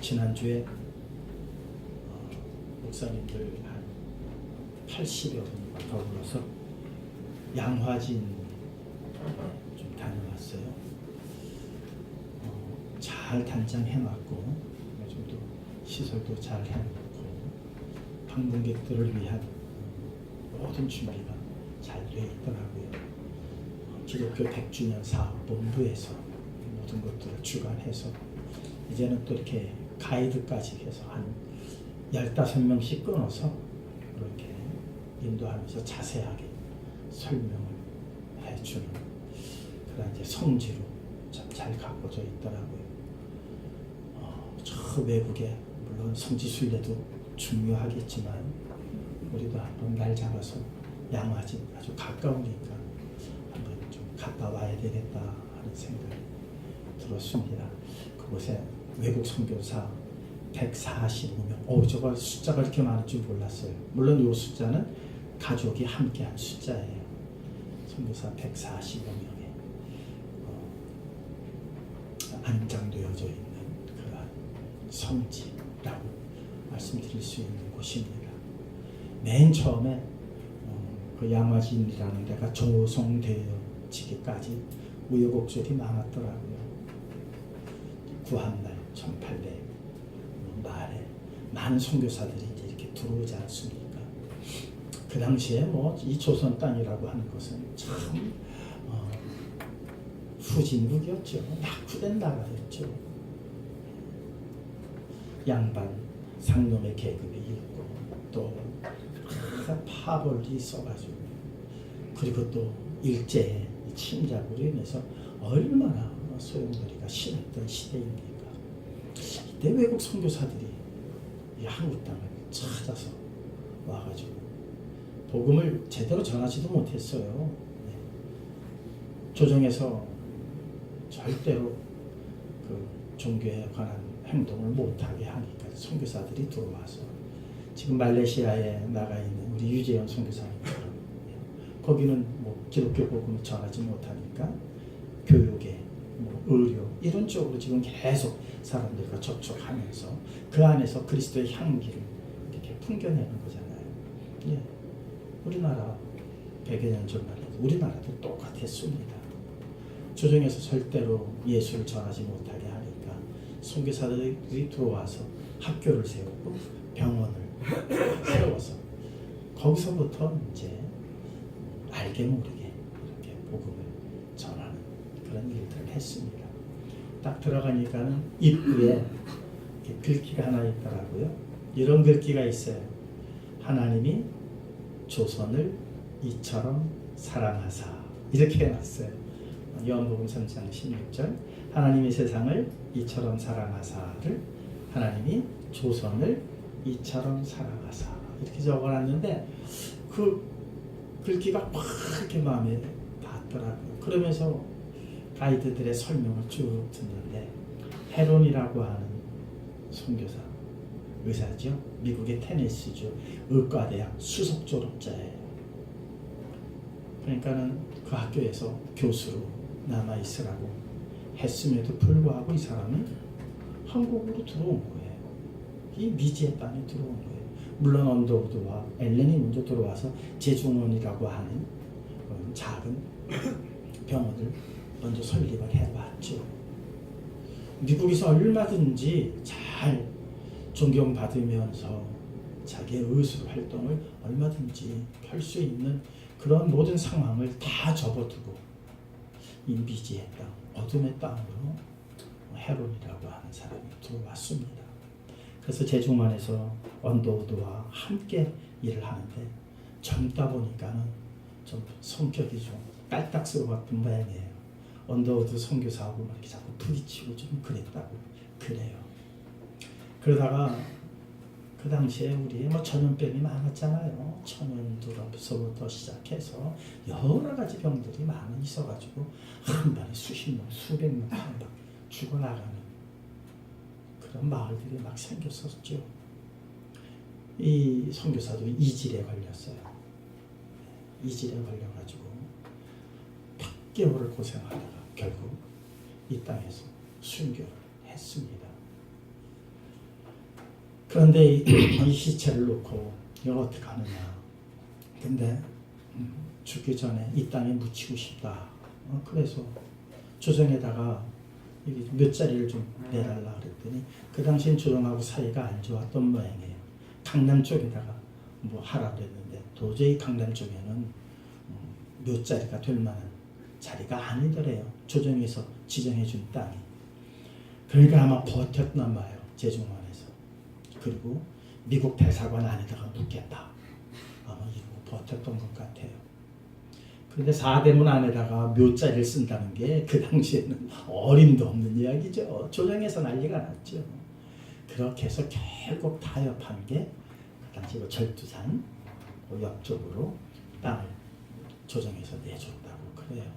지난주에 목사님들 한 80여 분과 더불어서 양화진 좀 다녀왔어요. 잘 단장해놨고 요즘도 시설도 잘 해놓고 방문객들을 위한 모든 준비가 잘 되어 있더라고요. 기독교 100주년 사업본부에서 모든 것들을 주관해서 이제는 또 이렇게 가이드까지 해서 한 15명씩 끊어서 그렇게 인도하면서 자세하게 설명을 해주는 그런 이제 성지로 참 잘 가꿔져 있더라고요. 저 외국에 물론 성지 순례도 중요하겠지만 우리도 한번 날 잡아서 양화진 아주 가까우니까 한번 좀 갔다 와야 되겠다 하는 생각이 들었습니다. 그곳에 외국 선교사 145명. 저거 숫자가 이렇게 많을 줄 몰랐어요. 물론 이 숫자는 가족이 함께한 숫자예요. 선교사 145명에 안장되어져 있는 그러한 성지라고 말씀드릴 수 있는 곳입니다. 맨 처음에 그 양화진이라는 데가 조성되어지기까지 우여곡절이 많았더라고요. 구한말 1800 말에 많은 선교사들이 이제 이렇게 들어오지 않습니까? 그 당시에 이 조선 땅이라고 하는 것은 참 후진국이었죠. 낙후된 나라였죠. 양반 상놈의 계급이 있고 또 파벌이 있어가지고 그리고 또 일제의 침략으로 인해서 얼마나 소용돌이가 심했던 시대입니까? 이때 외국 선교사들이 이 한국 땅을 찾아서 와가지고 복음을 제대로 전하지도 못했어요. 조정에서 절대로 그 종교에 관한 행동을 못하게 하니까 선교사들이 들어와서 지금 말레이시아에 나가 있는 우리 유재현 선교사님처럼 거기는 기독교 복음을 전하지 못하니까 교육에 의료 이런 쪽으로 지금 계속 사람들과 접촉하면서 그 안에서 그리스도의 향기를 이렇게 풍겨내는 거잖아요. 우리나라 100여 년 전만 해도 우리나라도 똑같았습니다. 조정에서 절대로 예수를 전하지 못하게 하니까 선교사들이 들어와서 학교를 세우고 병원을 세워서 거기서부터 이제 알게 모르게 이렇게 복음을 전하는 그런 일들을 했습니다. 딱 들어가니까는 입구에 글귀가 하나 있더라고요. 이런 글귀가 있어요. 하나님이 조선을 이처럼 사랑하사 이렇게 해놨어요. 요한복음 3장 16절 하나님이 세상을 이처럼 사랑하사를 하나님이 조선을 이처럼 사랑하사 이렇게 적어놨는데 그 글귀가 막 이렇게 마음에 닿더라고요. 그러면서 가이드들의 설명을 쭉 듣는데 헤론이라고 하는 선교사 의사죠. 미국의 테네시주 의과대학 수석 졸업자예요. 그러니까는 그 학교에서 교수로 남아 있으라고 했음에도 불구하고 이 사람이 한국으로 들어온 거예요. 이 미지의 땅에 들어온 거예요. 물론 언더우드와 엘렌이 먼저 들어와서 제중원이라고 하는 작은 병원을 먼저 설립을 해봤죠. 미국에서 얼마든지 잘 존경받으면서 자기의 의술 활동을 얼마든지 할 수 있는 그런 모든 상황을 다 접어두고 이 미지의 땅, 어둠의 땅으로 헤론이라고 하는 사람이 들어왔습니다. 그래서 제중원에서 언더우드와 함께 일을 하는데 젊다 보니까는 좀 성격이 좀 깔딱스러웠던 모양이에요. 언더우드 선교사하고 이렇게 자꾸 부딪히고 좀 그랬다고 그래요. 그러다가 그 당시에 우리 전염병이 많았잖아요. 천연두로부터 시작해서 여러 가지 병들이 많이 있어가지고 한 번에 수십 명, 수백 명 막 죽어나가는 그런 마을들이 막 생겼었죠. 이 선교사도 이질에 걸렸어요. 이질에 걸려가지고 100개월을 고생하다가 결국 이 땅에서 순교를 했습니다. 그런데 이 시체를 놓고 이걸 어떻게 하느냐. 근데 죽기 전에 이 땅에 묻히고 싶다. 그래서 조정에다가 몇 자리를 좀 내달라 그랬더니 그 당시엔 조정하고 사이가 안 좋았던 모양이에요. 강남 쪽에다가 뭐 하라 그랬는데 도저히 강남 쪽에는 몇 자리가 될 만한 자리가 아니더래요. 조정에서 지정해 준 땅이. 그러니까 아마 버텼나 봐요. 제중원에서. 그리고 미국 대사관 안에다가 묻겠다. 아마 이러고 버텼던 것 같아요. 그런데 사대문 안에다가 묘자리를 쓴다는 게 그 당시에는 어림도 없는 이야기죠. 조정에서 난리가 났죠. 그렇게 해서 결국 타협한 게 그 당시 절두산 옆쪽으로 땅을 조정에서 내줬다고 그래요.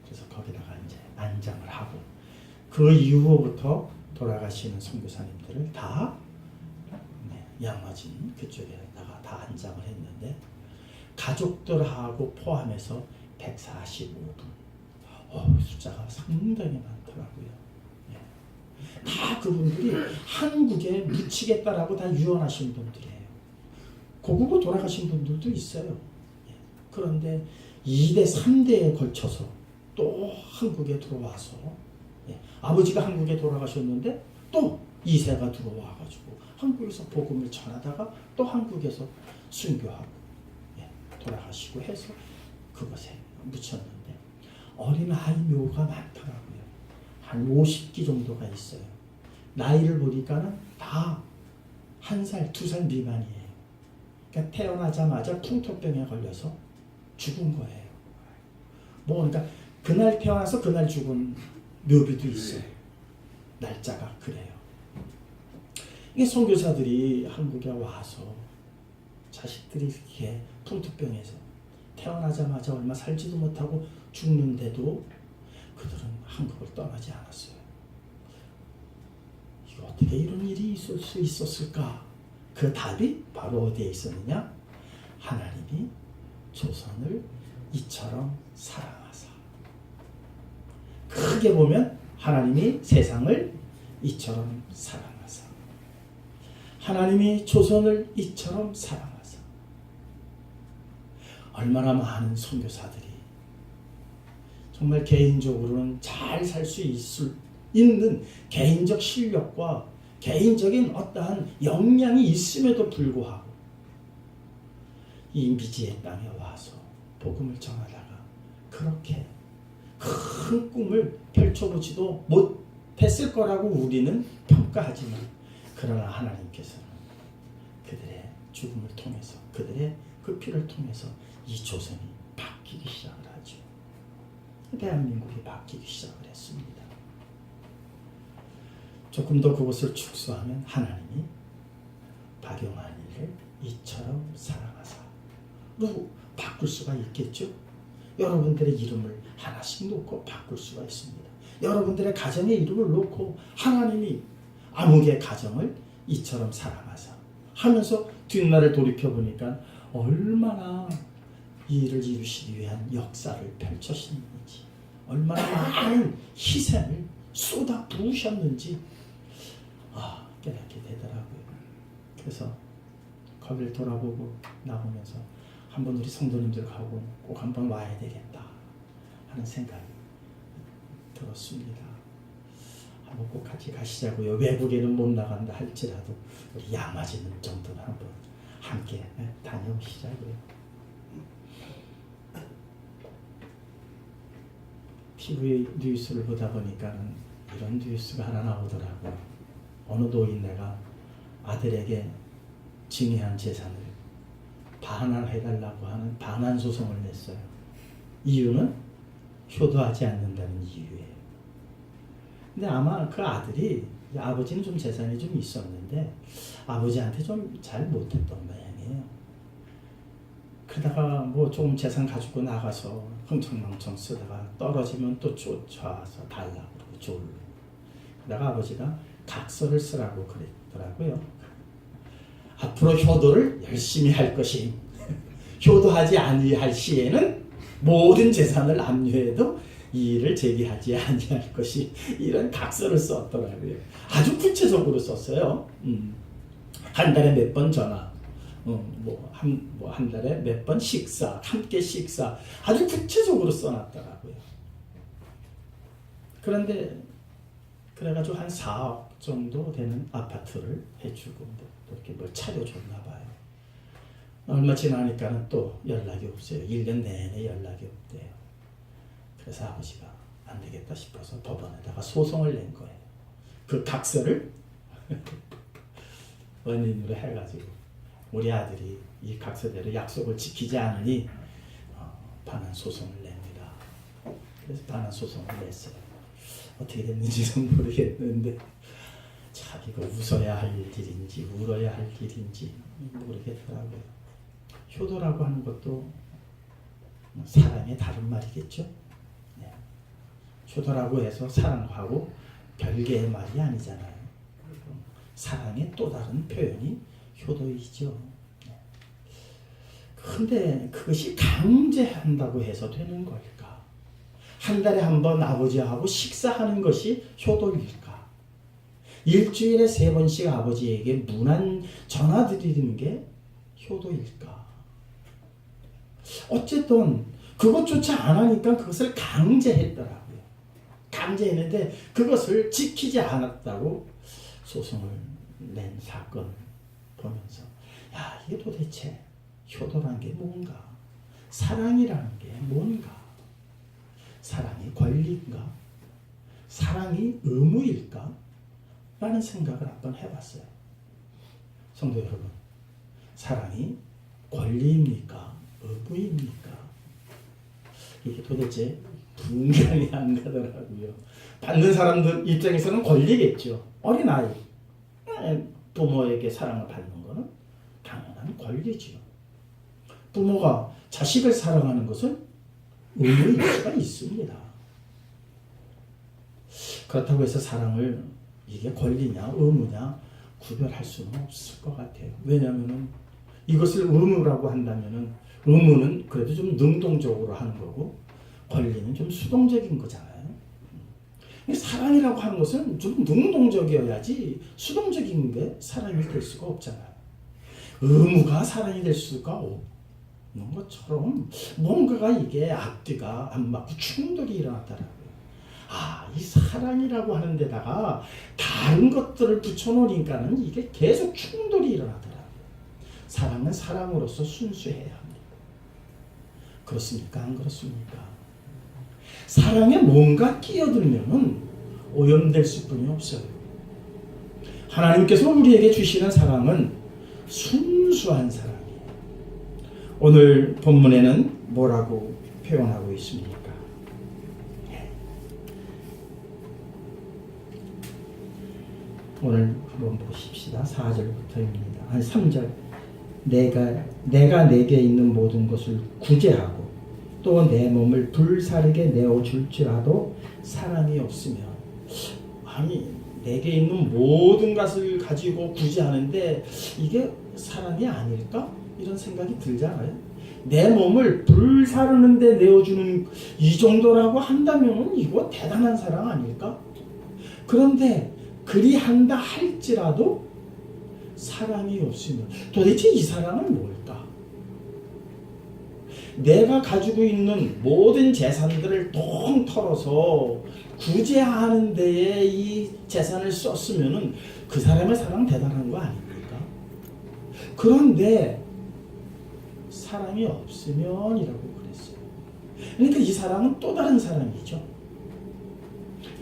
그래서 거기다가 이제 안장을 하고 그 이후부터 돌아가시는 선교사님들을 다 양화진 그쪽에다가 다 안장을 했는데 가족들하고 포함해서 145분. 숫자가 상당히 많더라고요. 다 그분들이 한국에 묻히겠다라고 다 유언하신 분들이에요. 고국으로 돌아가신 분들도 있어요. 그런데 2대, 3대에 걸쳐서 또 한국에 들어와서 아버지가 한국에 돌아가셨는데 또 2세가 들어와가지고 한국에서 복음을 전하다가 또 한국에서 순교하고 돌아가시고 해서 그것에 묻혔는데 어린아이 묘가 많더라고요. 한 50기 정도가 있어요. 나이를 보니까는 다 1살, 2살 미만이에요. 그러니까 태어나자마자 풍토병에 걸려서 죽은 거예요. 뭐 그러니까 그날 태어나서 그날 죽은 묘비도 있어요. 날짜가 그래요. 이게 선교사들이 한국에 와서 자식들이 이렇게 풍토병에서 태어나자마자 얼마 살지도 못하고 죽는데도 그들은 한국을 떠나지 않았어요. 이거 어떻게 이런 일이 있을 수 있었을까? 그 답이 바로 어디에 있었느냐? 하나님이 조선을 이처럼 사랑하사. 크게 보면 하나님이 세상을 이처럼 사랑하사. 하나님이 조선을 이처럼 사랑하사. 얼마나 많은 선교사들이 정말 개인적으로는 잘 살 수 있는 개인적 실력과 개인적인 어떠한 역량이 있음에도 불구하고 이 미지의 땅에 와서 복음을 전하다가 그렇게 큰 꿈을 펼쳐보지도 못했을 거라고 우리는 평가하지만 그러나 하나님께서는 그들의 죽음을 통해서 그들의 그 피를 통해서 이 조선이 바뀌기 시작을 하죠. 대한민국이 바뀌기 시작을 했습니다. 조금 더 그것을 축소하면 하나님이 박용환이를 이처럼 사랑하사로 바꿀 수가 있겠죠. 여러분들의 이름을 하나씩 놓고 바꿀 수가 있습니다. 여러분들의 가정의 이름을 놓고 하나님이 아무개 가정을 이처럼 사랑하사 하면서 뒷날을 돌이켜보니까 얼마나 이 일을 이루시기 위한 역사를 펼쳐셨는지 얼마나 많은 희생을 쏟아 부으셨는지 깨닫게 되더라고요. 그래서 거기를 돌아보고 나오면서 한번 우리 성도님들하고 꼭 한번 와야 되겠다 하는 생각이 들었습니다. 한번 꼭 같이 가시자고요. 외국에는 못 나간다 할지라도 우리 양화진 정도는 한번 함께 다녀오시자고요. TV 뉴스를 보다 보니까는 이런 뉴스가 하나 나오더라고요. 어느 노인네가 아들에게 증여한 재산을 반환해달라고 하는 반환 소송을 냈어요. 이유는 효도하지 않는다는 이유예요. 근데 아마 그 아들이 아버지는 좀 재산이 좀 있었는데 아버지한테 좀 잘 못했던 모양이에요. 그러다가 뭐 조금 재산 가지고 나가서 흥청망청 쓰다가 떨어지면 또 쫓아와서 달라고 그러고 졸로. 그러다가 아버지가 각서를 쓰라고 그랬더라고요. 앞으로 효도를 열심히 할 것이 효도하지 아니할 시에는 모든 재산을 압류해도 이의를 제기하지 아니할 것이 이런 각서를 썼더라고요. 아주 구체적으로 썼어요. 한 달에 몇 번 전화, 한 달에 몇 번 식사, 함께 식사, 아주 구체적으로 써놨더라고요. 그런데 그래가지고 한 4억 정도 되는 아파트를 해주고 또 이렇게 뭘 차려줬나 봐요. 얼마 지나니까는 또 연락이 없어요. 1년 내내 연락이 없대요. 그래서 아버지가 안 되겠다 싶어서 법원에다가 소송을 낸 거예요. 그 각서를 원인으로 해가지고 우리 아들이 이 각서대로 약속을 지키지 않으니 반환 소송을 냅니다. 그래서 반환 소송을 냈어요. 어떻게 됐는지는 모르겠는데 참 이거 웃어야 할 일인지 울어야 할 일인지 모르겠더라고요. 효도라고 하는 것도 사랑의 다른 말이겠죠. 네. 효도라고 해서 사랑하고 별개의 말이 아니잖아요. 사랑의 또 다른 표현이 효도이죠. 그런데 그것이 강제한다고 해서 되는 걸까? 한 달에 한 번 아버지하고 식사하는 것이 효도일까? 일주일에 3번씩 아버지에게 문안 전화 드리는 게 효도일까? 어쨌든 그것조차 안 하니까 그것을 강제했더라고요. 강제했는데 그것을 지키지 않았다고 소송을 낸 사건 보면서 야, 이게 도대체 효도란 게 뭔가? 사랑이라는 게 뭔가? 사랑이 권리인가? 사랑이 의무일까? 라는 생각을 한번 해봤어요. 성도 여러분, 사랑이 권리입니까? 의무입니까? 이게 도대체 분간이 안 가더라고요. 받는 사람들 입장에서는 권리겠죠. 어린아이, 부모에게 사랑을 받는 것은 당연한 권리죠. 부모가 자식을 사랑하는 것은 의무일 수가 있습니다. 그렇다고 해서 사랑을 이게 권리냐 의무냐 구별할 수는 없을 것 같아요. 왜냐하면 이것을 의무라고 한다면 의무는 그래도 좀 능동적으로 하는 거고 권리는 좀 수동적인 거잖아요. 사랑이라고 하는 것은 좀 능동적이어야지 수동적인 게 사랑이 될 수가 없잖아요. 의무가 사랑이 될 수가 없는 것처럼 뭔가가 이게 앞뒤가 안 맞고 충돌이 일어났더라고요. 이 사랑이라고 하는 데다가 다른 것들을 붙여놓으니까는 이게 계속 충돌이 일어나더라고요. 사랑은 사랑으로서 순수해야 합니다. 그렇습니까? 안 그렇습니까? 사랑에 뭔가 끼어들면은 오염될 수뿐이 없어요. 하나님께서 우리에게 주시는 사랑은 순수한 사랑이에요. 오늘 본문에는 뭐라고 표현하고 있습니까? 오늘 한번 보십시다. 4절부터입니다. 3절. 내가 내게 있는 모든 것을 구제하고 또 내 몸을 불사르게 내어줄지라도 사랑이 없으면 내게 있는 모든 것을 가지고 구제하는데 이게 사랑이 아닐까? 이런 생각이 들잖아요. 내 몸을 불사르는데 내어주는 이 정도라고 한다면 이거 대단한 사랑 아닐까? 그런데 그리한다 할지라도 사랑이 없으면 도대체 이 사랑은 뭘까? 내가 가지고 있는 모든 재산들을 통 털어서 구제하는 데에 이 재산을 썼으면 그 사람의 사랑 대단한 거 아닙니까? 그런데 사랑이 없으면이라고 그랬어요. 그러니까 이 사랑은 또 다른 사랑이죠.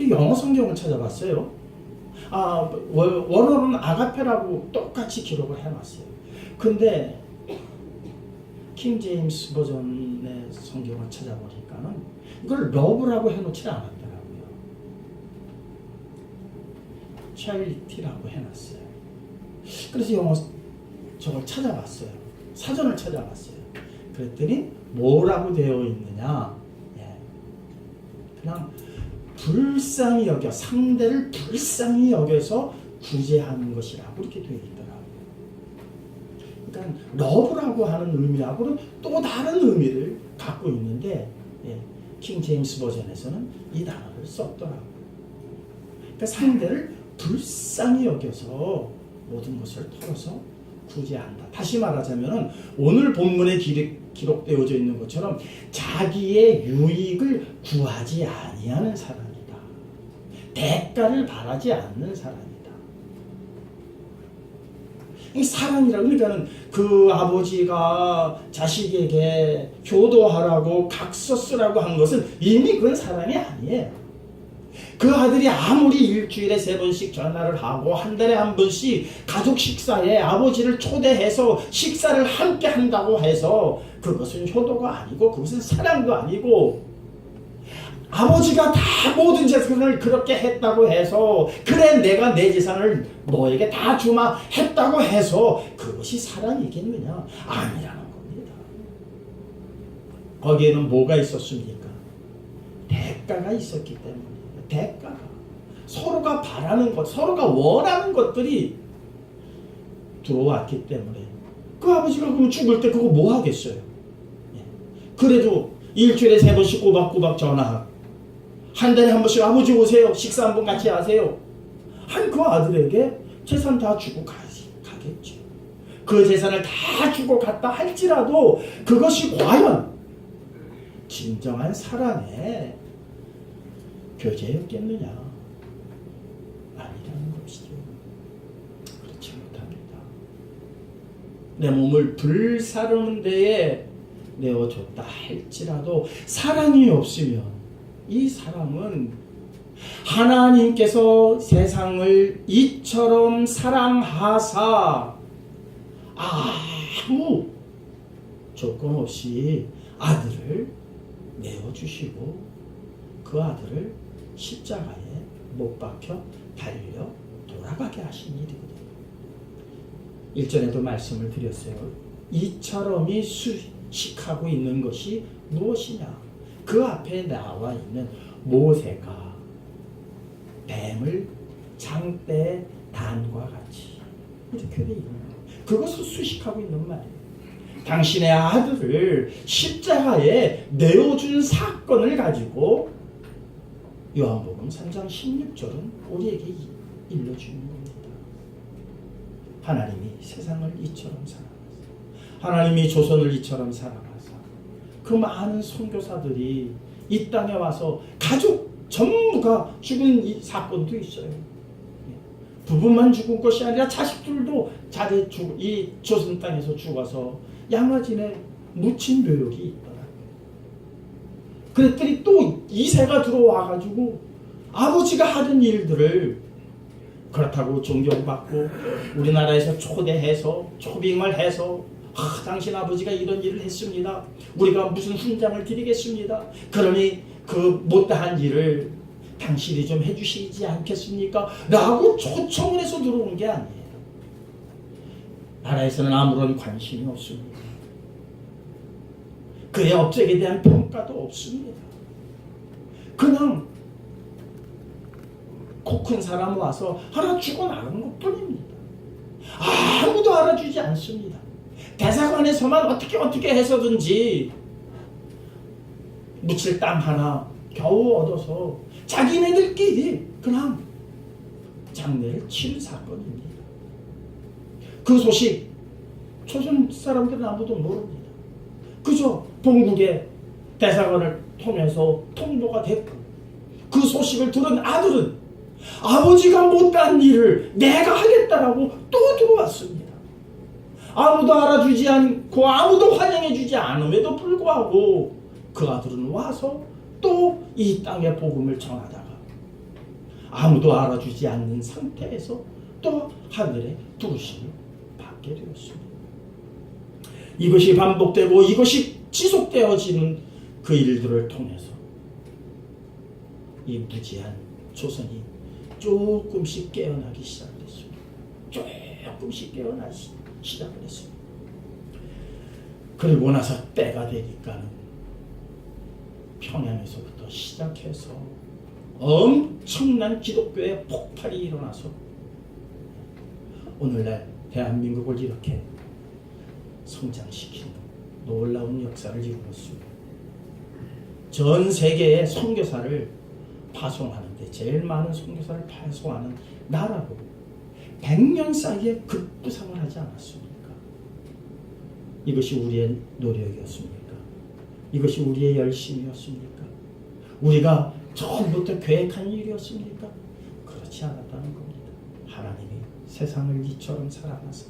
영어 성경을 찾아봤어요. 원어는 아가페라고 똑같이 기록을 해놨어요. 근데 킹 제임스 버전의 성경을 찾아보니까는 이걸 러브라고 해놓지 않았더라고요. charity라고 해놨어요. 그래서 영어 저걸 찾아봤어요. 사전을 찾아봤어요. 그랬더니 뭐라고 되어 있느냐? 그냥 불쌍히 여겨, 상대를 불쌍히 여겨서 구제하는 것이라고 이렇게 되어 있더라고요. 그러니까 러브라고 하는 의미하고는 또 다른 의미를 갖고 있는데 킹 제임스 버전에서는 이 단어를 썼더라고요. 그러니까 상대를 불쌍히 여겨서 모든 것을 털어서 구제한다. 다시 말하자면 오늘 본문에 기록되어져 있는 것처럼 자기의 유익을 구하지 아니하는 사람이다. 대가를 바라지 않는 사람이다. 이 사랑이라 그러니까는 그 아버지가 자식에게 효도하라고 각서 쓰라고 한 것은 이미 그건 사랑이 아니에요. 그 아들이 아무리 일주일에 3번씩 전화를 하고 한 달에 한 번씩 가족 식사에 아버지를 초대해서 식사를 함께 한다고 해서 그것은 효도가 아니고 그것은 사랑도 아니고, 아버지가 다 모든 재산을 그렇게 했다고 해서 그래 내가 내 재산을 너에게 다 주마 했다고 해서 그것이 사랑이겠느냐? 아니라는 겁니다. 거기에는 뭐가 있었습니까? 대가가 있었기 때문에. 대가가 서로가 바라는 것, 서로가 원하는 것들이 들어왔기 때문에 그 아버지가 그럼 죽을 때 그거 뭐 하겠어요? 그래도 일주일에 3번씩 꼬박꼬박 전화하고 한 달에 한 번씩 아버지 오세요, 식사 한번 같이 하세요 한 그 아들에게 재산 다 주고 가겠죠. 그 재산을 다 주고 갔다 할지라도 그것이 과연 진정한 사랑의 교제였겠느냐? 아니라는 것이죠. 그렇지 못합니다. 내 몸을 불사르는 데에 내어줬다 할지라도 사랑이 없으면 이 사람은 하나님께서 세상을 이처럼 사랑하사 아무 조건 없이 아들을 내어주시고 그 아들을 십자가에 못 박혀 달려 돌아가게 하신 일이거든요. 1절에도 말씀을 드렸어요. 이처럼이 수식하고 있는 것이 무엇이냐? 그 앞에 나와 있는 모세가 뱀을 장대의 단과 같이 이렇게 돼 있는 거예요. 그것을 수식하고 있는 말이에요. 당신의 아들을 십자가에 내어준 사건을 가지고 요한복음 3장 16절은 우리에게 일러주는 겁니다. 하나님이 세상을 이처럼 사랑하사, 하나님이 조선을 이처럼 사랑하사, 그 많은 선교사들이 이 땅에 와서 가족 전부가 죽은 이 사건도 있어요. 부부만 죽은 것이 아니라 자식들도 이 조선 땅에서 죽어서 양화진에 묻힌 묘역이 있더라. 그랬더니 또 이세가 들어와가지고 아버지가 하던 일들을 그렇다고 존경받고 우리나라에서 초대해서 초빙을 해서 당신 아버지가 이런 일을 했습니다. 우리가 무슨 훈장을 드리겠습니다. 그러니 그 못다한 일을 당신이 좀 해주시지 않겠습니까? 라고 초청을 해서 들어온 게 아니에요. 나라에서는 아무런 관심이 없습니다. 그의 업적에 대한 평가도 없습니다. 그냥 코 큰 사람 와서 하나 주고 나가는 것뿐입니다. 아무도 알아주지 않습니다. 대사관에서만 어떻게 해서든지 묻힐 땅 하나 겨우 얻어서 자기네들끼리 그냥 장례를 치른 사건입니다. 그 소식 조선 사람들은 아무도 모릅니다. 그저 본국의 대사관을 통해서 통보가 됐고 그 소식을 들은 아들은 아버지가 못한 일을 내가 하겠다라고 또 들어왔습니다. 아무도 알아주지 않고 아무도 환영해주지 않음에도 불구하고 그 아들은 와서 또 이 땅의 복음을 전하다가 아무도 알아주지 않는 상태에서 또 하늘의 부르심을 받게 되었습니다. 이것이 반복되고 이것이 지속되어지는 그 일들을 통해서 이 무지한 조선이 조금씩 깨어나기 시작했습니다. 조금씩 깨어나기 시작을 했습니다. 그리고 나서 때가 되니까는 평양에서부터 시작해서 엄청난 기독교의 폭발이 일어나서 오늘날 대한민국을 이렇게 성장시키는 놀라운 역사를 이루었습니다. 전 세계의 선교사를 파송하는데 제일 많은 선교사를 파송하는 나라고 100년 사이에 급부상을 하지 않았습니까? 이것이 우리의 노력이었습니까? 이것이 우리의 열심이었습니까? 우리가 처음부터 계획한 일이었습니까? 그렇지 않았다는 겁니다. 하나님이 세상을 이처럼 사랑하사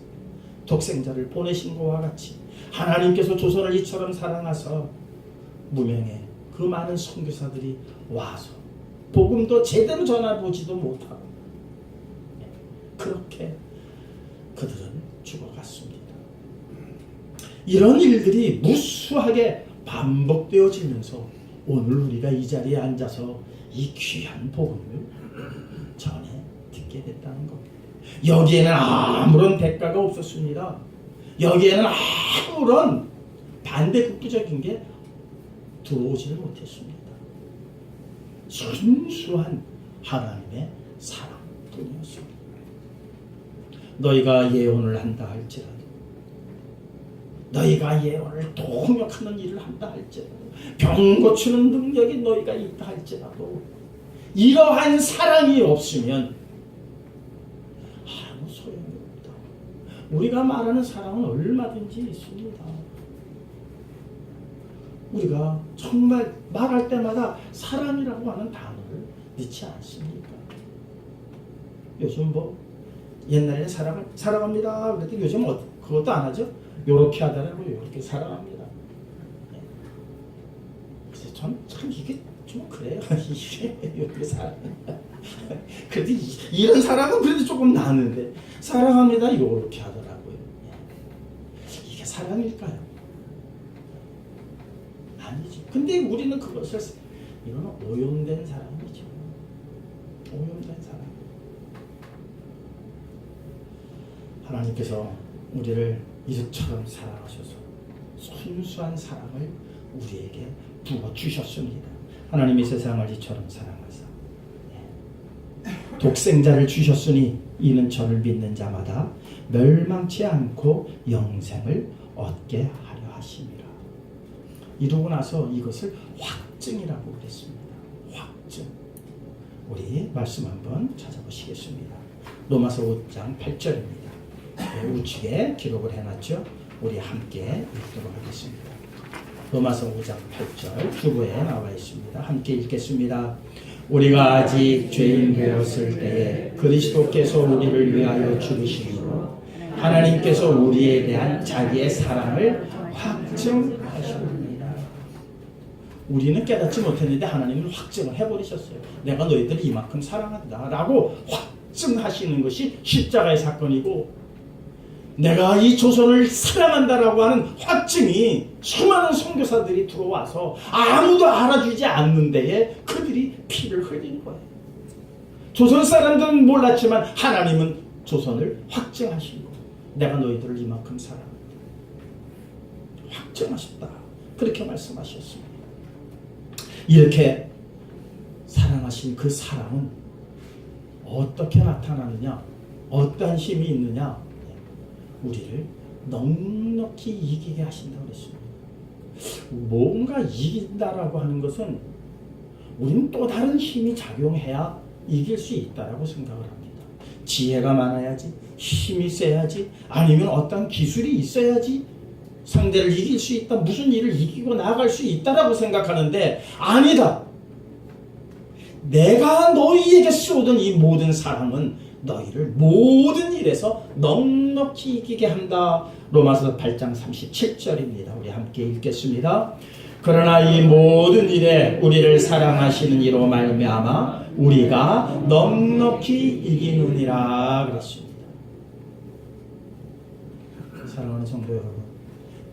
독생자를 보내신 것과 같이 하나님께서 조선을 이처럼 사랑하사 무명의 그 많은 선교사들이 와서 복음도 제대로 전해보지도 못하고 그렇게 그들은 죽어갔습니다. 이런 일들이 무수하게 반복되어지면서 오늘 우리가 이 자리에 앉아서 이 귀한 복음을 전해 듣게 됐다는 겁니다. 여기에는 아무런 대가가 없었습니다. 여기에는 아무런 반대급부적인 게 들어오지를 못했습니다. 순수한 하나님의 사랑뿐이었습니다. 너희가 예언을 한다 할지라도, 너희가 예언을 통역하는 일을 한다 할지라도, 병 고치는 능력이 너희가 있다 할지라도 이러한 사랑이 없으면 아무 소용이 없다. 우리가 말하는 사랑은 얼마든지 있습니다. 우리가 정말 말할 때마다 사랑이라고 하는 단어를 넣지 않습니까? 요즘 뭐 옛날에는 사랑합니다 그랬더니 요즘 그것도 안 하죠? 요렇게 하더라고요. 요렇게 사랑합니다. 그래서 참 이게 좀 그래요. 이게 요렇게 사랑. 그래도 이런 사랑은 그래도 조금 나는데 사랑합니다 요렇게 하더라고요. 이게 사랑일까요? 아니죠. 근데 우리는 그것을 이거는 오염된 사랑이죠. 오염된 사랑. 하나님께서 우리를 이처럼 사랑하셔서 순수한 사랑을 우리에게 부어주셨습니다. 하나님이 세상을 이처럼 사랑하사 독생자를 주셨으니 이는 저를 믿는 자마다 멸망치 않고 영생을 얻게 하려 하심이라. 이러고 나서 이것을 확증이라고 그랬습니다. 확증. 우리 말씀 한번 찾아보시겠습니다. 로마서 5장 8절입니다. 우측에 기록을 해놨죠. 우리 함께 읽도록 하겠습니다. 로마서 5장 8절 주보에 나와 있습니다. 함께 읽겠습니다. 우리가 아직 죄인 되었을 때에 그리스도께서 우리를 위하여 죽으심으로 하나님께서 우리에 대한 자기의 사랑을 확증하십니다. 우리는 깨닫지 못했는데 하나님은 확증을 해버리셨어요. 내가 너희들을 이만큼 사랑한다 라고 확증하시는 것이 십자가의 사건이고, 내가 이 조선을 사랑한다라고 하는 확증이 수많은 선교사들이 들어와서 아무도 알아주지 않는 데에 그들이 피를 흘리는 거예요. 조선 사람들은 몰랐지만 하나님은 조선을 확증하시고 내가 너희들을 이만큼 사랑한다. 확증하셨다. 그렇게 말씀하셨습니다. 이렇게 사랑하신 그 사랑은 어떻게 나타나느냐? 어떠한 힘이 있느냐? 우리를 넉넉히 이기게 하신다고 그랬습니다. 뭔가 이긴다라고 하는 것은 우리는 또 다른 힘이 작용해야 이길 수 있다라고 생각을 합니다. 지혜가 많아야지, 힘이 세야지, 아니면 어떤 기술이 있어야지 상대를 이길 수 있다, 무슨 일을 이기고 나아갈 수 있다라고 생각하는데 아니다. 내가 너희에게 쏟은 이 모든 사랑은 너희를 모든 일에서 넉넉히 이기게 한다. 로마서 8장 37절입니다. 우리 함께 읽겠습니다. 그러나 이 모든 일에 우리를 사랑하시는 이로 말미암아 우리가 넉넉히 이기느니라 그랬습니다. 사랑하는 성도 여러분,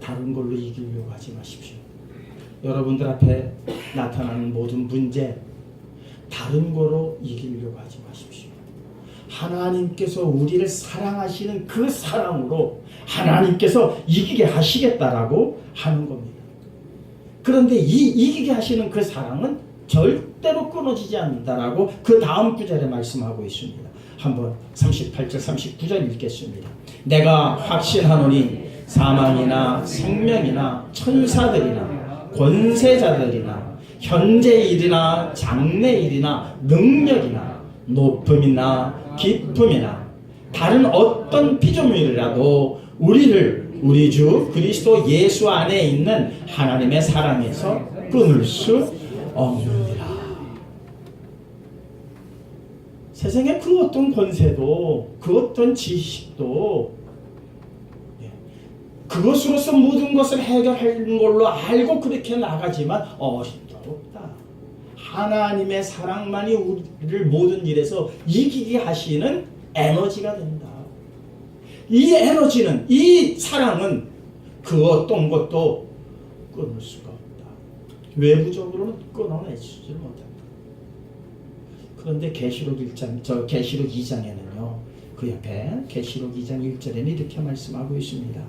다른 걸로 이기려고 하지 마십시오. 여러분들 앞에 나타나는 모든 문제, 다른 거로 이기려고 하지 마십시오. 하나님께서 우리를 사랑하시는 그 사랑으로 하나님께서 이기게 하시겠다라고 하는 겁니다. 그런데 이 이기게 하시는 그 사랑은 절대로 끊어지지 않는다라고 그 다음 구절에 말씀하고 있습니다. 한번 38절 39절 읽겠습니다. 내가 확신하노니 사망이나 생명이나 천사들이나 권세자들이나 현재 일이나 장래 일이나 능력이나 높음이나 깊음이나 다른 어떤 피조물이라도 우리를 우리 주 그리스도 예수 안에 있는 하나님의 사랑에서 끊을 수 없느니라. 세상의 그 어떤 권세도 그 어떤 지식도 그것으로서 모든 것을 해결하는 걸로 알고 그렇게 나가지만 어림도없다. 하나님의 사랑만이 우리를 모든 일에서 이기게 하시는 에너지가 된다. 이 에너지는, 이 사랑은 그 어떤 것도 끊을 수가 없다. 외부적으로는 끊어내지를 못한다. 그런데 계시록 2장에는요. 그 옆에 계시록 2장 1절에는 이렇게 말씀하고 있습니다.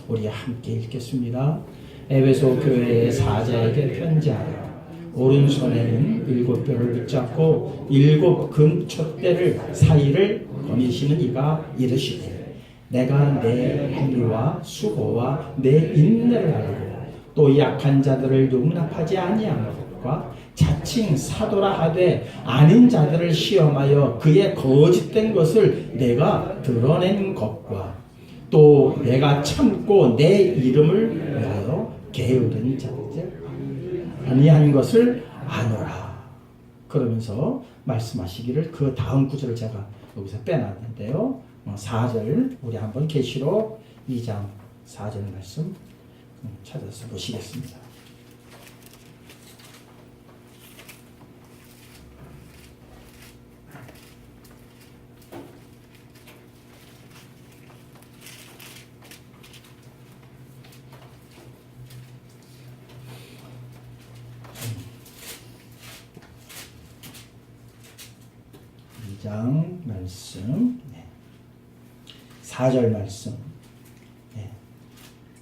우리 함께 읽겠습니다. 에베소 교회의 사자에게 편지하여 오른손에는 7뼈를 붙잡고 7 금촛대를 사이를 거니시는 이가 이르시되 내가 내 행위와 수고와 내 인내를 알고 또 약한 자들을 용납하지 아니한 것과 자칭 사도라 하되 아닌 자들을 시험하여 그의 거짓된 것을 내가 드러낸 것과 또 내가 참고 내 이름을 위하여 게으른 자들 아니한 것을 아노라. 그러면서 말씀하시기를 그 다음 구절을 제가 여기서 빼놨는데요. 4절 우리 한번 계시록 2장 4절 말씀 찾아서 보시겠습니다. 말씀 4절 말씀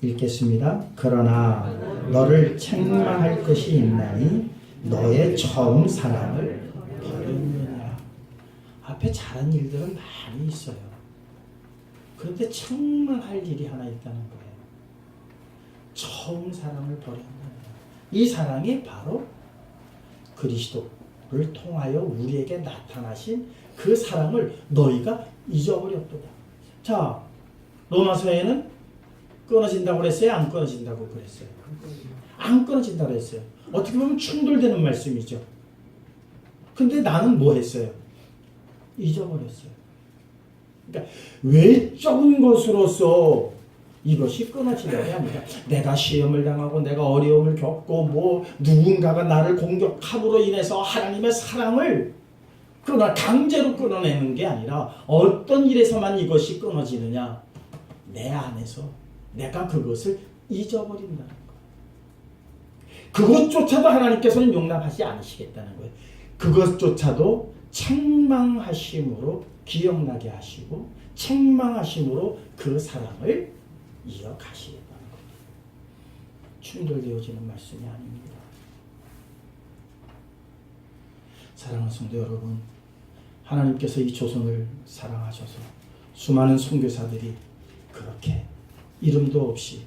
읽겠습니다. 그러나 너를 책망할 것이 있나니 너의 처음 사랑을 버렸느니라. 앞에 잘한 일들은 많이 있어요. 그런데 책망할 일이 하나 있다는 거예요. 처음 사랑을 버렸느니라. 이 사랑이 바로 그리스도를 통하여 우리에게 나타나신 그 사랑을 너희가 잊어버렸도다. 자, 로마서에는 끊어진다고 그랬어요? 안 끊어진다고 그랬어요? 안 끊어진다고 했어요. 어떻게 보면 충돌되는 말씀이죠. 근데 나는 뭐 했어요? 잊어버렸어요. 그러니까 외적인 것으로서 이것이 끊어지려고 합니다. 내가 시험을 당하고 내가 어려움을 겪고 뭐 누군가가 나를 공격함으로 인해서 하나님의 사랑을 강제로 끊어내는 게 아니라 어떤 일에서만 이것이 끊어지느냐? 내 안에서 내가 그것을 잊어버린다는 거예요. 그것조차도 하나님께서는 용납하지 않으시겠다는 거예요. 그것조차도 책망하심으로 기억나게 하시고 책망하심으로 그 사랑을 이어가시겠다는 겁니다. 충돌되어지는 말씀이 아닙니다. 사랑하는 성도 여러분, 하나님께서 이 조선을 사랑하셔서 수많은 선교사들이 그렇게 이름도 없이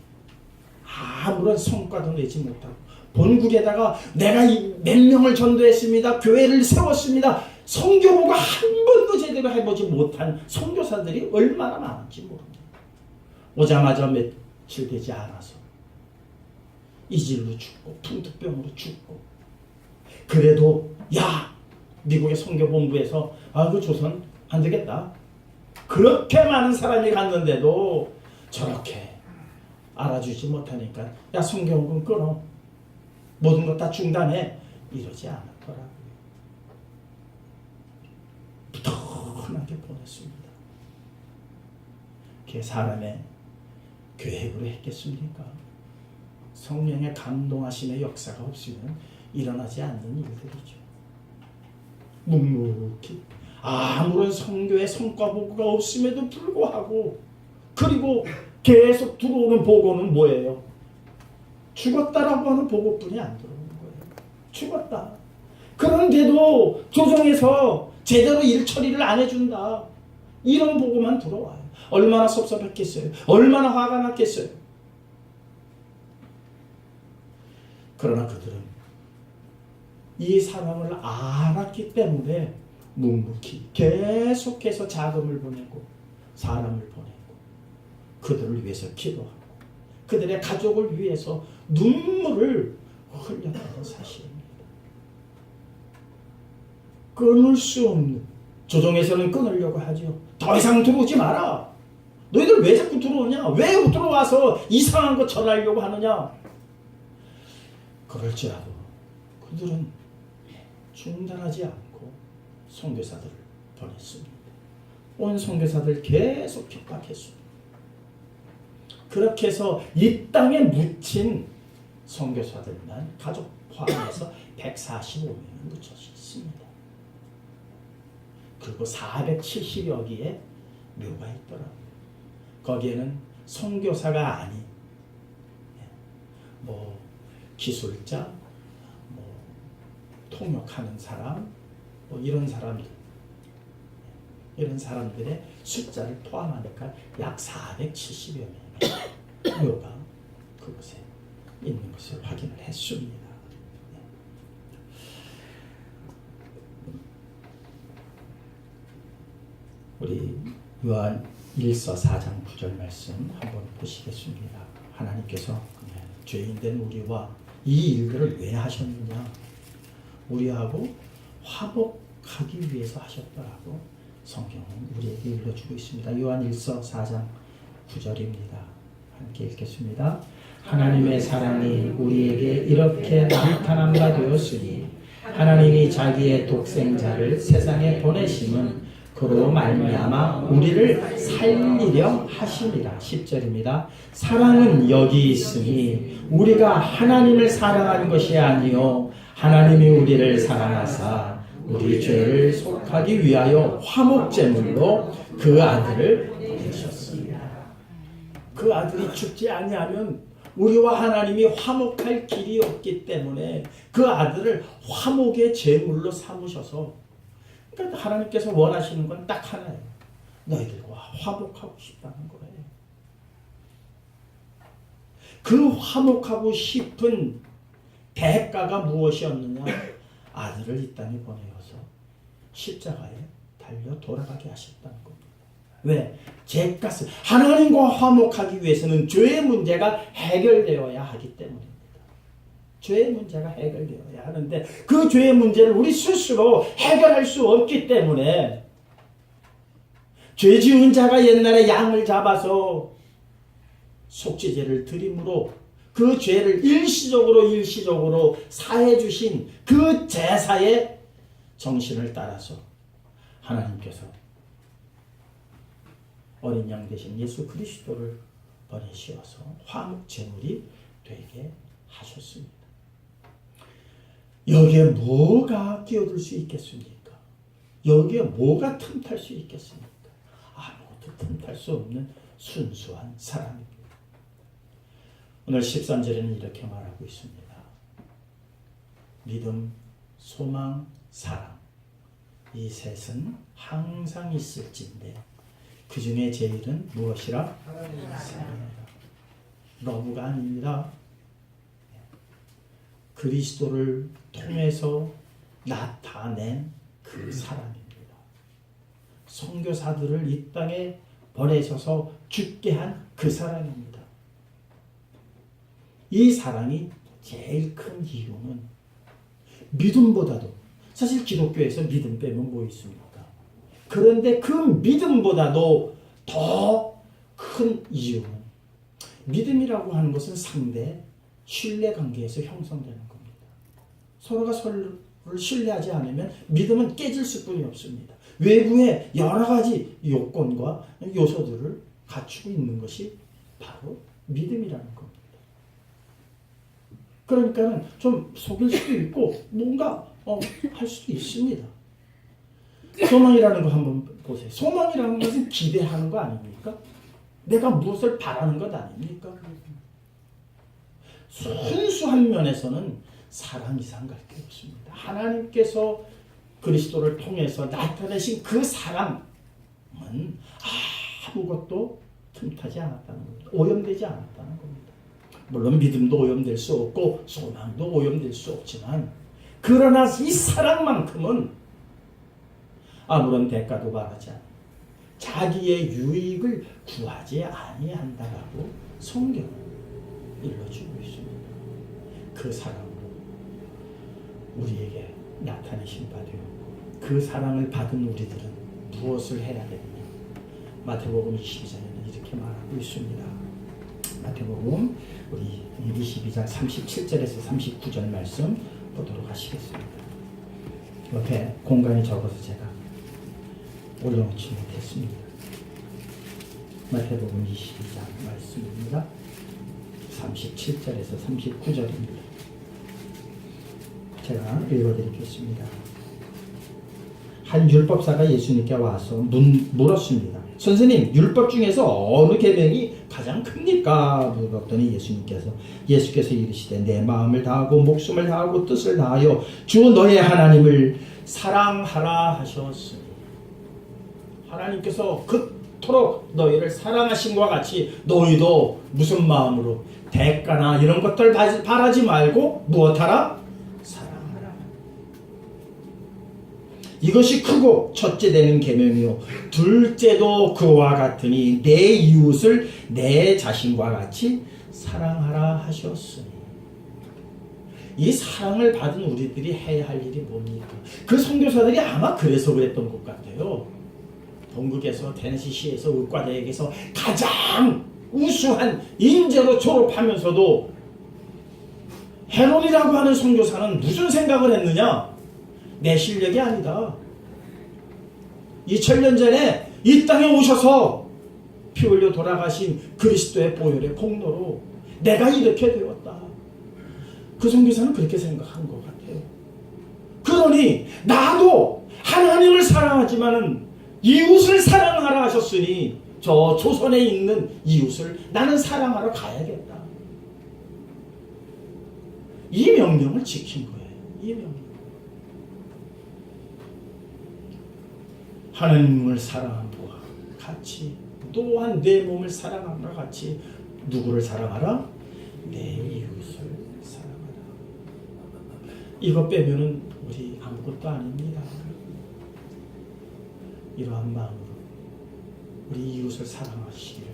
아무런 성과도 내지 못하고 본국에다가 내가 몇 명을 전도했습니다. 교회를 세웠습니다. 선교보고 한 번도 제대로 해보지 못한 선교사들이 얼마나 많은지 모릅니다. 오자마자 며칠 되지 않아서 이질로 죽고 풍토병으로 죽고 그래도 야 미국의 선교본부에서 그 조선 안 되겠다. 그렇게 많은 사람이 갔는데도 저렇게 알아주지 못하니까 야 선교원금 끊어. 모든 것 다 중단해. 이러지 않았더라고요. 부탁하게 보냈습니다. 그게 사람의 계획으로 했겠습니까? 성령의 감동하심의 역사가 없으면 일어나지 않는 일들이죠. 묵묵히 아무런 선교의 성과 보고가 없음에도 불구하고 그리고 계속 들어오는 보고는 뭐예요? 죽었다라고 하는 보고뿐이 안 들어오는 거예요. 죽었다. 그런데도 조정에서 제대로 일 처리를 안 해준다. 이런 보고만 들어와요. 얼마나 섭섭했겠어요. 얼마나 화가 났겠어요. 그러나 그들은 이 사랑을 알았기 때문에 묵묵히 계속해서 자금을 보내고 사람을 보내고 그들을 위해서 기도하고 그들의 가족을 위해서 눈물을 흘렸다는 사실입니다. 끊을 수 없는, 조정에서는 끊으려고 하죠. 더 이상 들어오지 마라. 너희들 왜 자꾸 들어오냐? 왜 들어와서 이상한 거 전하려고 하느냐? 그럴지라도 그들은 중단하지 않고 선교사들을 보냈습니다. 온 선교사들 계속 핍박했습니다. 그렇게 해서 이 땅에 묻힌 선교사들만 가족 포함해서 145명이 묻혀져 있습니다. 그리고 470여 개의 묘가 있더라고요. 거기에는 선교사가 아닌 뭐 기술자, 뭐 통역하는 사람, 뭐 이런 사람들의 숫자를 포함하니까 약 470여 명의 묘가 그곳에 있는 것을 확인을 했습니다. 우리 요한 1서 4장 9절 말씀 한번 보시겠습니다. 하나님께서 죄인된 우리와 이 일들을 왜 하셨느냐? 우리하고 화목하기 위해서 하셨더라고 성경은 우리에게 일러주고 있습니다. 요한 1서 4장 9절입니다. 함께 읽겠습니다. 하나님의 사랑이 우리에게 이렇게 나타난 바 되었으니 하나님이 자기의 독생자를 세상에 보내심은 그로 말미암아 우리를 살리려 하심이라. 10절입니다. 사랑은 여기 있으니 우리가 하나님을 사랑한 것이 아니요 하나님이 우리를 사랑하사 우리 죄를 속하기 위하여 화목제물로 그 아들을 보내셨습니다. 그 아들이 죽지 아니하면 우리와 하나님이 화목할 길이 없기 때문에 그 아들을 화목의 제물로 삼으셔서, 그러니까 하나님께서 원하시는 건 딱 하나예요. 너희들과 화목하고 싶다는 거예요. 그 화목하고 싶은 대가가 무엇이었느냐? 아들을 이 땅에 보내어서 십자가에 달려 돌아가게 하셨다는 겁니다. 왜? 죄값을, 하나님과 화목하기 위해서는 죄의 문제가 해결되어야 하기 때문입니다. 죄의 문제가 해결되어야 하는데 그 죄의 문제를 우리 스스로 해결할 수 없기 때문에 죄 지은 자가 옛날에 양을 잡아서 속죄제를 드림으로 그 죄를 일시적으로 사해 주신 그 제사의 정신을 따라서 하나님께서 어린 양 대신 예수 그리스도를 보내시어서 화목 제물이 되게 하셨습니다. 여기에 뭐가 끼어들 수 있겠습니까? 여기에 뭐가 틈탈 수 있겠습니까? 아무것도 틈탈 수 없는 순수한 사람입니다. 오늘 13절에는 이렇게 말하고 있습니다. 믿음, 소망, 사랑, 이 셋은 항상 있을진데 그 중에 제일은 무엇이라? 사랑이라. 러브가 아닙니다. 그리스도를 통해서 나타낸 그 사랑입니다. 선교사들을 이 땅에 보내셔서 죽게 한 그 사랑입니다. 이 사랑이 제일 큰 이유는 믿음보다도, 사실 기독교에서 믿음 빼면 뭐 있습니까? 그런데 그 믿음보다도 더 큰 이유는, 믿음이라고 하는 것은 상대 신뢰 관계에서 형성되는 겁니다. 서로가 서로를 신뢰하지 않으면 믿음은 깨질 수뿐이 없습니다. 외부의 여러 가지 요건과 요소들을 갖추고 있는 것이 바로 믿음이라는 겁니다. 그러니까 좀 속일 수도 있고 뭔가 할 수도 있습니다. 소망이라는 거 한번 보세요. 소망이라는 것은 기대하는 거 아닙니까? 내가 무엇을 바라는 것 아닙니까? 순수한 면에서는 사랑 이상 갈 게 없습니다. 하나님께서 그리스도를 통해서 나타내신 그 사랑은 아무것도 틈타지 않았다는 겁니다. 오염되지 않았다는 겁니다. 물론 믿음도 오염될 수 없고 소망도 오염될 수 없지만, 그러나 이 사랑만큼은 아무런 대가도 바라지 않는 자기의 유익을 구하지 아니한다라고 성경은 일러주고 있습니다. 그 사랑으로 우리에게 나타내신 바 되었고 그 사랑을 받은 우리들은 무엇을 해야 되느냐? 마태복음 22장에는 이렇게 말하고 있습니다. 마태복음 우리 22장 37절에서 39절 말씀 보도록 하시겠습니다. 옆에 공간이 적어서 제가 올려놓지 못했습니다. 마태복음 22장 말씀입니다. 37절에서 39절입니다. 제가 읽어드리겠습니다. 한 율법사가 예수님께 와서 물었습니다. 선생님, 율법 중에서 어느 계명이 가장 큽니까? 물었더니 예수께서 이르시되 내 마음을 다하고 목숨을 다하고 뜻을 다하여 주 너의 하나님을 사랑하라 하셨으니 하나님께서 그토록 너희를 사랑하신과 같이 너희도 무슨 마음으로 대가나 이런 것들 바라지 말고 무엇하라? 사랑하라. 이것이 크고 첫째 되는 계명이요 둘째도 그와 같으니 내 이웃을 내 자신과 같이 사랑하라 하셨으니 이 사랑을 받은 우리들이 해야 할 일이 뭡니까? 그 선교사들이 아마 그래서 그랬던 것 같아요. 동국에서 테네시시에서 의과대학에서 가장 우수한 인재로 졸업하면서도 헤론이라고 하는 선교사는 무슨 생각을 했느냐? 내 실력이 아니다. 2000년 전에 이 땅에 오셔서 피 흘려 돌아가신 그리스도의 보혈의 공로로 내가 이렇게 되었다. 그 선교사는 그렇게 생각한 것 같아요. 그러니 나도 하나님을 사랑하지만은 이웃을 사랑하라 하셨으니 저 조선에 있는 이웃을 나는 사랑하러 가야겠다. 이 명령을 지킨 거예요. 이 명령. 하나님을 사랑한 부와 같이 또한 내 몸을 사랑함과 같이 누구를 사랑하라? 내 이웃을 사랑하라. 이것 빼면은 우리 아무것도 아닙니다. 이러한 마음으로 우리 이웃을 사랑하시기를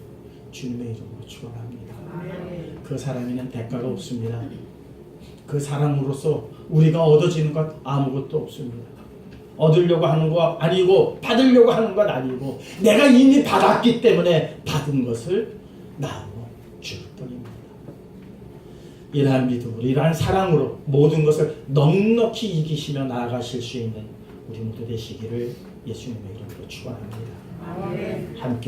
주님의 이름으로 축원합니다. 그 사랑에는 대가가 없습니다. 그 사랑으로서 우리가 얻어지는 것 아무것도 없습니다. 얻으려고 하는 거 아니고 받으려고 하는 것 아니고 내가 이미 받았기 때문에 받은 것을 나누어 줄 뿐입니다. 이러한 믿음으로 이러한 사랑으로 모든 것을 넉넉히 이기시며 나아가실 수 있는 우리 모두 되시기를 예수님의 이름으로 축원합니다. 함께